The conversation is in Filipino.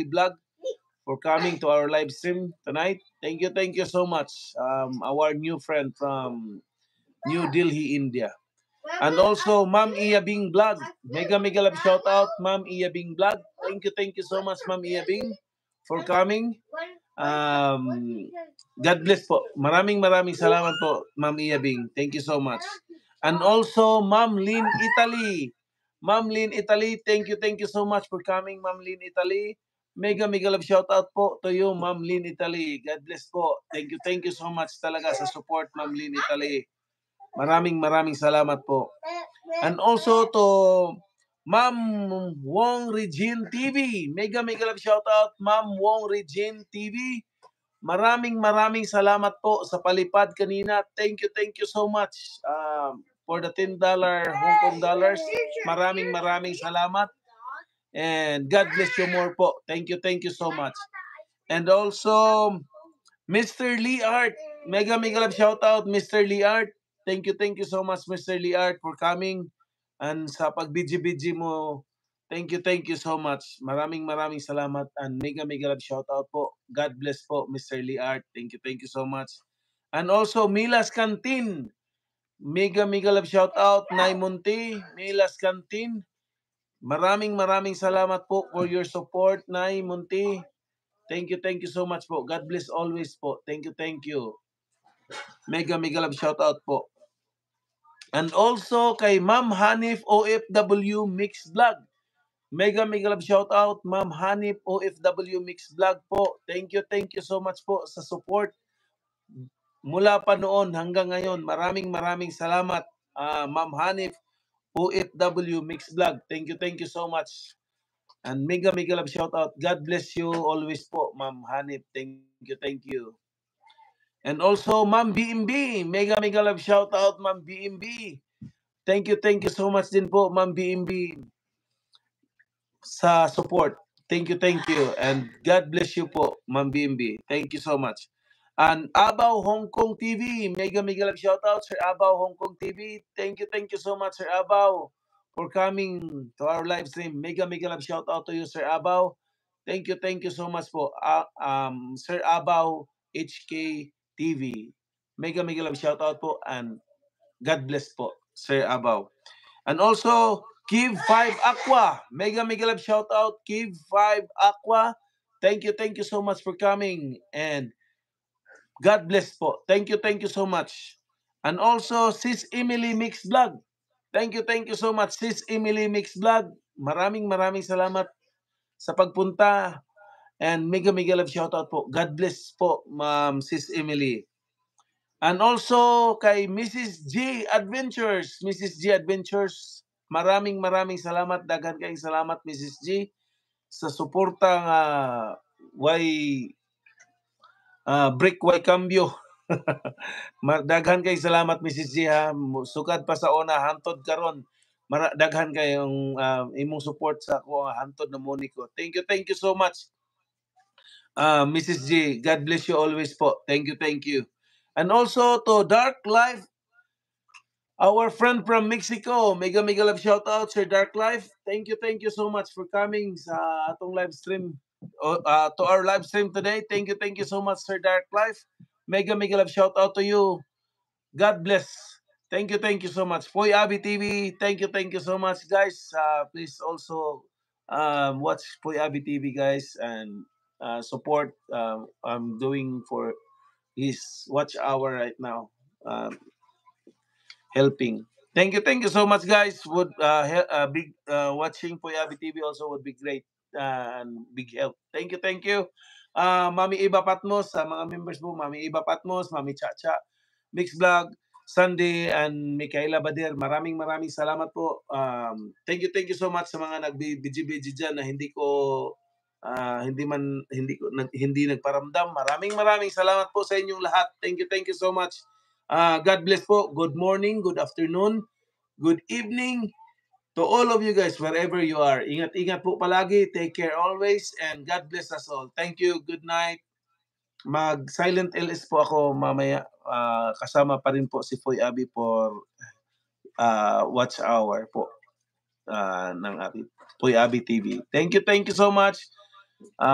Vlog for coming to our live stream tonight. Thank you so much. Our new friend from New Delhi, India. And also, Ma'am Iya Bing Vlog. Mega love shout out, Ma'am Iya Bing Vlog. Thank you so much, Ma'am Iya Bing, for coming. Um, God bless po. Maraming salamat po, Ma'am Iya Bing. Thank you so much. And also, Ma'am Lynn Italy. Ma'am Lynn Italy, thank you so much for coming, Ma'am Lynn Italy. Mega love shout out po to you, Ma'am Lynn Italy. God bless po. Thank you so much talaga sa support, Ma'am Lynn Italy. Maraming salamat po. And also to Ma'am Wong Regine TV. Mega love shout out, Ma'am Wong Regine TV. Maraming salamat po sa palipad kanina. Thank you so much for the $10 Hong Kong dollars. Maraming salamat. And God bless you more po. Thank you so much. And also, Mr. Lee Art. Mega love shout out, Mr. Lee Art. Thank you so much, Mr. Lee Art, for coming. And sa pag-BG mo, thank you so much. Maraming salamat and mega love shout out po. God bless po, Mr. Lee Art. Thank you so much. And also, Milas Cantin. Mega love shout out, Nay Munti, Milas Cantin. Maraming salamat po for your support, Nay Munti. Thank you so much po. God bless always po. Thank you. Mega love shout out po. And also kay Ma'am Hanif OFW Mix Vlog. Mega love shout out, Ma'am Hanif OFW Mix Vlog po. Thank you so much po sa support. Mula pa noon hanggang ngayon, maraming salamat, Ma'am Hanif OFW Mix Vlog. Thank you so much. And mega love shout out. God bless you always po, Ma'am Hanif. Thank you. And also, Ma'am BMB. Mega love shout out, Ma'am BMB. Thank you so much din po, Ma'am BMB, sa support. Thank you. And God bless you po, Ma'am BMB. Thank you so much. And Abaw Hong Kong TV. Mega love shout out, Sir Abaw Hong Kong TV. Thank you so much, Sir Abaw, for coming to our live stream. Mega love shout out to you, Sir Abaw. Thank you so much po, Sir Abaw HK TV. Mega love shout out po and God bless po, Sir Abaw. And also, Give 5 Aqua. Mega love shout out, Give 5 Aqua. Thank you so much for coming and God bless po. Thank you so much. And also, Sis Emily Mix Vlog. Thank you so much, Sis Emily Mix Vlog. Maraming salamat sa pagpunta. And mega love shout out po. God bless po, Ma'am Sis Emily. And also kay Mrs. G Adventures. Mrs. G Adventures, maraming salamat. Daghan kayong salamat, Mrs. G, sa suportang break Y cambio. Daghan kayong salamat, Mrs. G, ha. Sukad pa sa una, hantod karon. Daghan kayong imong support sa ako, hantod na moniko. Thank you so much, Mrs. G. God bless you always po. Thank you. And also to Dark Life, our friend from Mexico. Mega love shout out, Sir Dark Life. Thank you so much for coming sa atong live stream, to our live stream today. Thank you so much, Sir Dark Life. Mega love shout out to you. God bless. Thank you so much. Poy Abi TV, thank you so much, guys. Please also watch Poy Abi TV, guys, and support I'm doing for his watch hour right now. Helping. Thank you so much, guys. Would big watching Poy Abi TV also would be great and big help. Thank you. Mami Iba Patmos, sa mga members mo, Mami Iba Patmos, Mami Chacha, Mix Vlog, Sunday, and Micaela Bader. Maraming salamat po. Thank you so much sa mga nag-BG dyan na hindi nagparamdam. Maraming salamat po sa inyong lahat. Thank you so much. God bless po. Good morning, good afternoon, good evening to all of you guys wherever you are. Ingat po palagi. Take care always and God bless us all. Thank you. Good night. Mag-silent LS po ako mamaya. Kasama pa rin po si Poy Abi for watch hour po ng Poy Abi TV. Thank you so much.